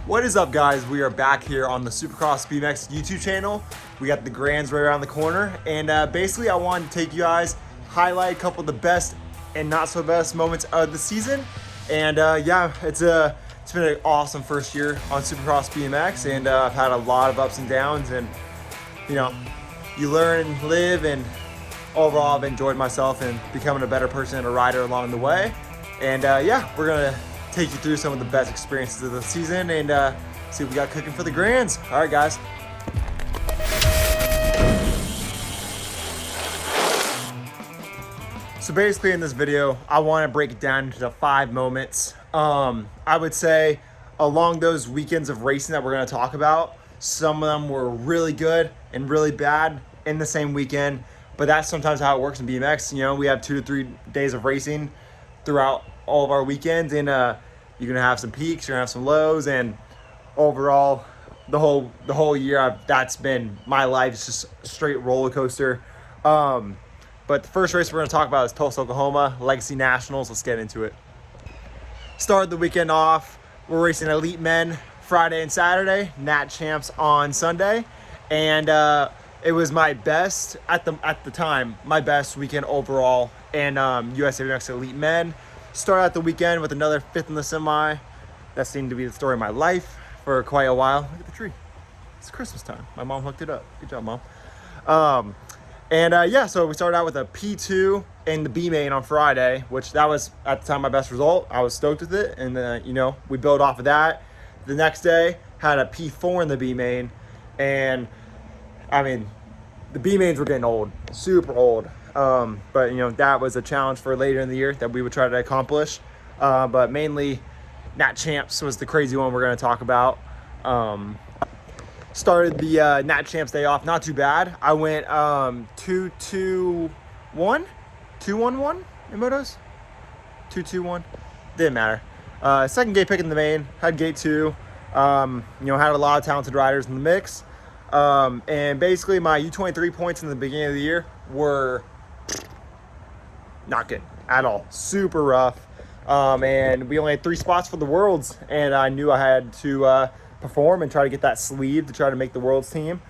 What is up, guys? We are back here on the Supercross BMX YouTube channel. We got the Grands right around the corner, and basically I wanted to take you guys, highlight a couple of the best and not so best moments of the season. And yeah, it's been an awesome first year on Supercross BMX, and I've had a lot of ups and downs, and you know, you learn and live, and overall I've enjoyed myself and becoming a better person and a rider along the way. And yeah, we're gonna take you through some of the best experiences of the season and see what we got cooking for the Grands. All right, guys. So basically in this video, I want to break it down into the 5 moments. I would say along those weekends of racing that we're going to talk about, some of them were really good and really bad in the same weekend, but that's sometimes how it works in BMX. You know, we have 2 to 3 days of racing throughout all of our weekends, and you're gonna have some peaks, you're gonna have some lows, and overall, the whole year, that's been my life. It's just a straight roller coaster. But the first race we're gonna talk about is Tulsa, Oklahoma, Legacy Nationals. Let's get into it. Started the weekend off. We're racing Elite Men Friday and Saturday, Nat Champs on Sunday, and it was my best at the time, my best weekend overall in USA BMX Elite Men. Started out the weekend with another 5th in the semi. That seemed to be the story of my life for quite a while. Look at the tree. It's Christmas time. My mom hooked it up. Good job, Mom. Yeah, so we started out with a P2 in the B main on Friday, which that was at the time my best result. I was stoked with it, and you know, we built off of that. The next day had a P4 in the B main, and I mean, the B mains were getting old, super old. But you know, that was a challenge for later in the year that we would try to accomplish. But mainly Nat Champs was the crazy one we're going to talk about. Started the Nat Champs day off not too bad. I went 2-2-1, 2-1-1 in motos, 2-2-1, didn't matter. Second gate pick in the main, had gate 2. You know, had a lot of talented riders in the mix. And basically my U23 points in the beginning of the year were not good at all, super rough. And we only had 3 spots for the Worlds, and I knew I had to perform and try to get that sleeve to try to make the Worlds team.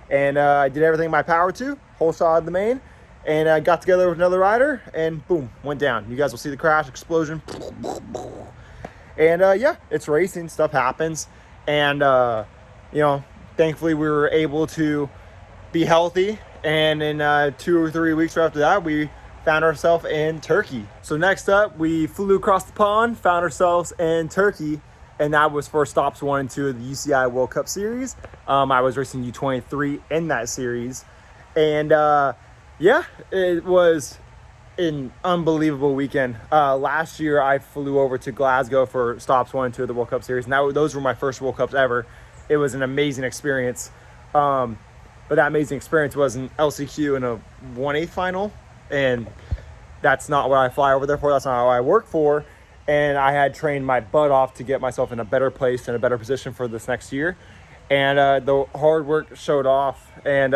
And I did everything in my power to, whole shot of the main, and I got together with another rider, and boom, went down. You guys will see the crash, explosion. And yeah, it's racing, stuff happens. And you know, thankfully we were able to be healthy, and in 2 or 3 weeks after that, we found ourselves in Turkey. So next up, we flew across the pond, found ourselves in Turkey, and that was for stops 1 and 2 of the UCI World Cup Series. I was racing U23 in that series, and yeah, it was an unbelievable weekend. Last year, I flew over to Glasgow for stops 1 and 2 of the World Cup Series, and those were my first World Cups ever. It was an amazing experience, but that amazing experience was an LCQ in a 1/8 final, and that's not what I fly over there for. That's not how I work for. And I had trained my butt off to get myself in a better place and a better position for this next year. And the hard work showed off. And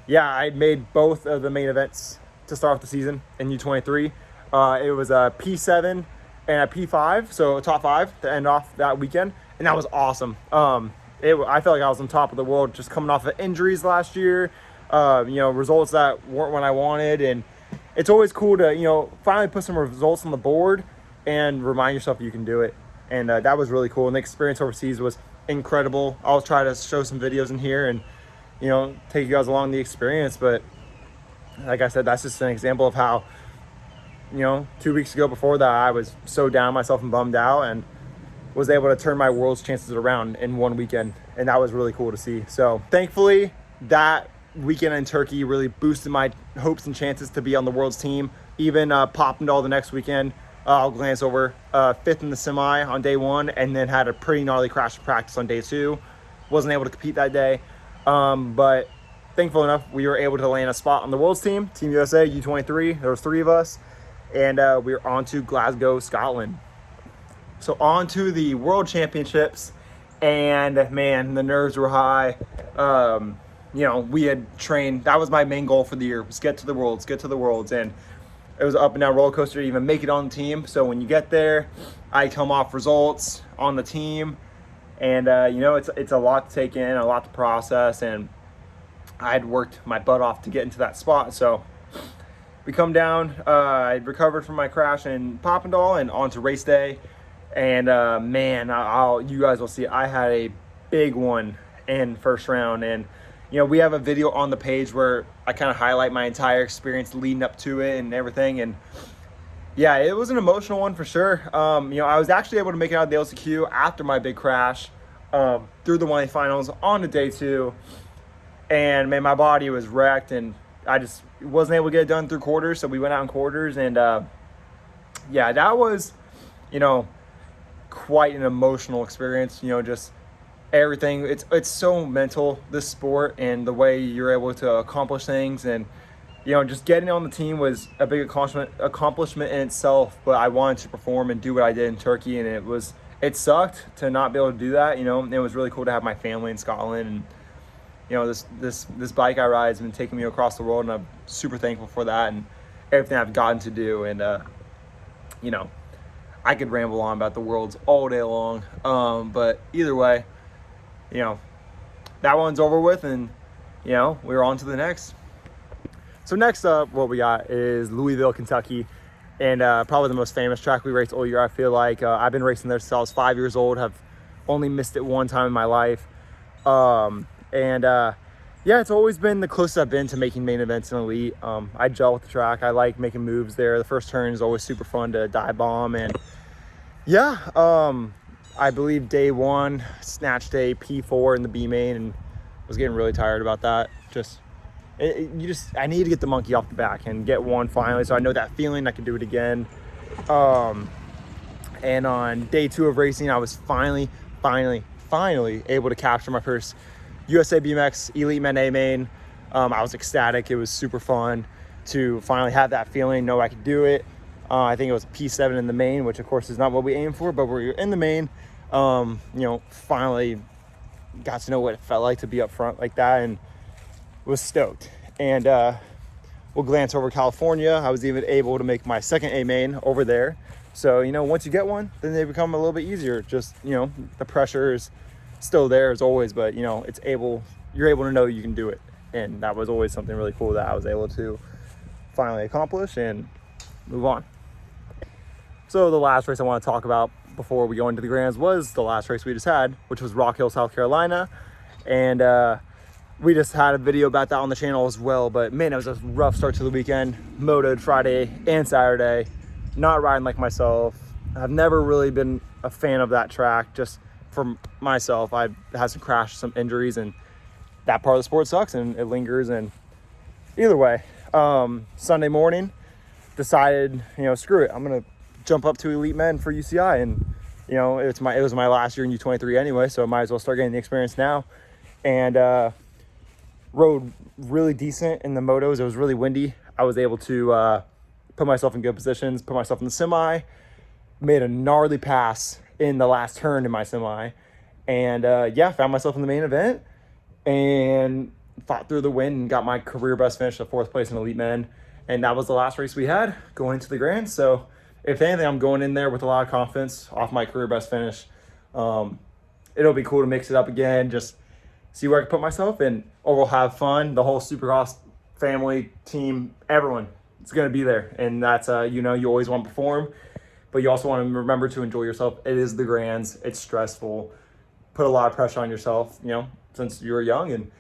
yeah, I made both of the main events to start off the season in U23. It was a P7 and a P5, so a top 5 to end off that weekend. And that was awesome. I felt like I was on top of the world, just coming off of injuries last year. You know, results that weren't what I wanted, and it's always cool to, you know, finally put some results on the board and remind yourself you can do it. And that was really cool, and the experience overseas was incredible. I'll try to show some videos in here and, you know, take you guys along the experience. But like I said, that's just an example of how, you know, 2 weeks ago before that, I was so down on myself and bummed out, and was able to turn my World's chances around in 1 weekend, and that was really cool to see. So thankfully, that weekend in Turkey really boosted my hopes and chances to be on the World's team. Even popped into all the next weekend. I'll glance over 5th in the semi on day 1, and then had a pretty gnarly crash in practice on day 2. Wasn't able to compete that day, but thankful enough, we were able to land a spot on the World's team, Team USA U23. There was 3 of us, and we were on to Glasgow, Scotland. So on to the World Championships, and man, the nerves were high. You know, we had trained, that was my main goal for the year, was get to the Worlds, and it was an up and down roller coaster to even make it on the team. So when you get there, I come off results on the team, And, it's a lot to take in, a lot to process. And I had worked my butt off to get into that spot. So we come down, I recovered from my crash in Papendal and on to race day. And man, you guys will see, I had a big one in first round. And we have a video on the page where I kind of highlight my entire experience leading up to it and everything. And yeah, it was an emotional one for sure. I was actually able to make it out of the LCQ after my big crash, through the 1A finals on to day 2. And man, my body was wrecked, and I just wasn't able to get it done through quarters. So we went out in quarters, and yeah, that was, quite an emotional experience. Just everything. It's so mental, this sport, and the way you're able to accomplish things. And just getting on the team was a big accomplishment in itself. But I wanted to perform and do what I did in Turkey, and it sucked to not be able to do that. It was really cool to have my family in Scotland, and this bike I ride has been taking me across the world, and I'm super thankful for that and everything I've gotten to do. And I could ramble on about the worlds all day long, but either way, that one's over with, and we're on to the next. So next up, what we got is Louisville, Kentucky, and probably the most famous track we race all year. I feel like I've been racing there since I was 5 years old, have only missed it one time in my life. Yeah, it's always been the closest I've been to making main events in Elite. I gel with the track. I like making moves there. The first turn is always super fun to dive bomb. And yeah, I believe day 1, snatched a P4 in the B main, and was getting really tired about that. I need to get the monkey off the back and get one finally, so I know that feeling. I can do it again. And on day 2 of racing, I was finally able to capture my first USA BMX Elite Men A main. I was ecstatic. It was super fun to finally have that feeling, know I could do it. I think it was a P7 in the main, which of course is not what we aim for, but we're in the main. Finally got to know what it felt like to be up front like that, and was stoked. And we'll glance over California. I was even able to make my second A main over there. So, once you get one, then they become a little bit easier. Just, the pressure is still there as always, but you're able to know you can do it. And that was always something really cool that I was able to finally accomplish and move on. So the last race I want to talk about before we go into the Grands was the last race we just had, which was Rock Hill, South Carolina. And we just had a video about that on the channel as well. But man, it was a rough start to the weekend. Motoed Friday and Saturday, not riding like myself. I've never really been a fan of that track. Just for myself, I've had some crashes, some injuries, and that part of the sport sucks and it lingers. And either way, Sunday morning, decided, screw it. I'm going to jump up to Elite Men for UCI. And, it was my last year in U23 anyway, so I might as well start getting the experience now. And rode really decent in the motos. It was really windy. I was able to put myself in good positions, put myself in the semi, made a gnarly pass in the last turn in my semi. And found myself in the main event and fought through the wind and got my career best finish of 4th place in Elite Men. And that was the last race we had going into the Grand. So if anything, I'm going in there with a lot of confidence off my career best finish. It'll be cool to mix it up again, just see where I can put myself in. Or we'll have fun. The whole Supercross family, team, everyone is going to be there. And that's, you always want to perform, but you also want to remember to enjoy yourself. It is the Grands. It's stressful. Put a lot of pressure on yourself, since you were young. And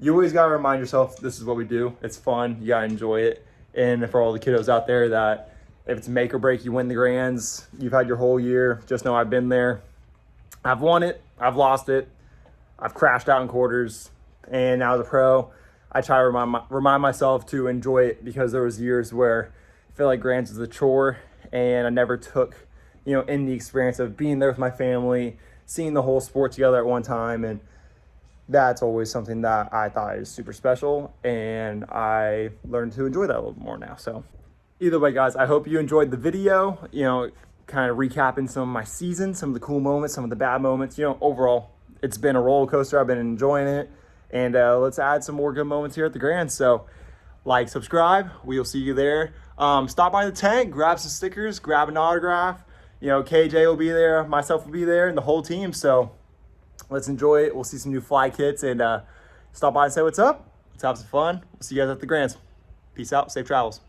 you always got to remind yourself, this is what we do. It's fun. You got to enjoy it. And for all the kiddos out there that if it's make or break, you win the Grands, you've had your whole year, just know I've been there. I've won it. I've lost it. I've crashed out in quarters. And now as a pro, I try to remind myself to enjoy it, because there was years where I feel like Grands is a chore and I never took, in the experience of being there with my family, seeing the whole sport together at one time. And that's always something that I thought is super special, and I learned to enjoy that a little more now. So either way, guys, I hope you enjoyed the video, kind of recapping some of my season, some of the cool moments, some of the bad moments. Overall, it's been a roller coaster. I've been enjoying it. And let's add some more good moments here at the Grand. So like, subscribe. We'll see you there. Stop by the tent, grab some stickers, grab an autograph. KJ will be there, myself will be there, and the whole team. So Let's enjoy it. We'll see some new fly kits and stop by and say what's up. Let's have some fun. We'll see you guys at the Grands. Peace out. Safe travels.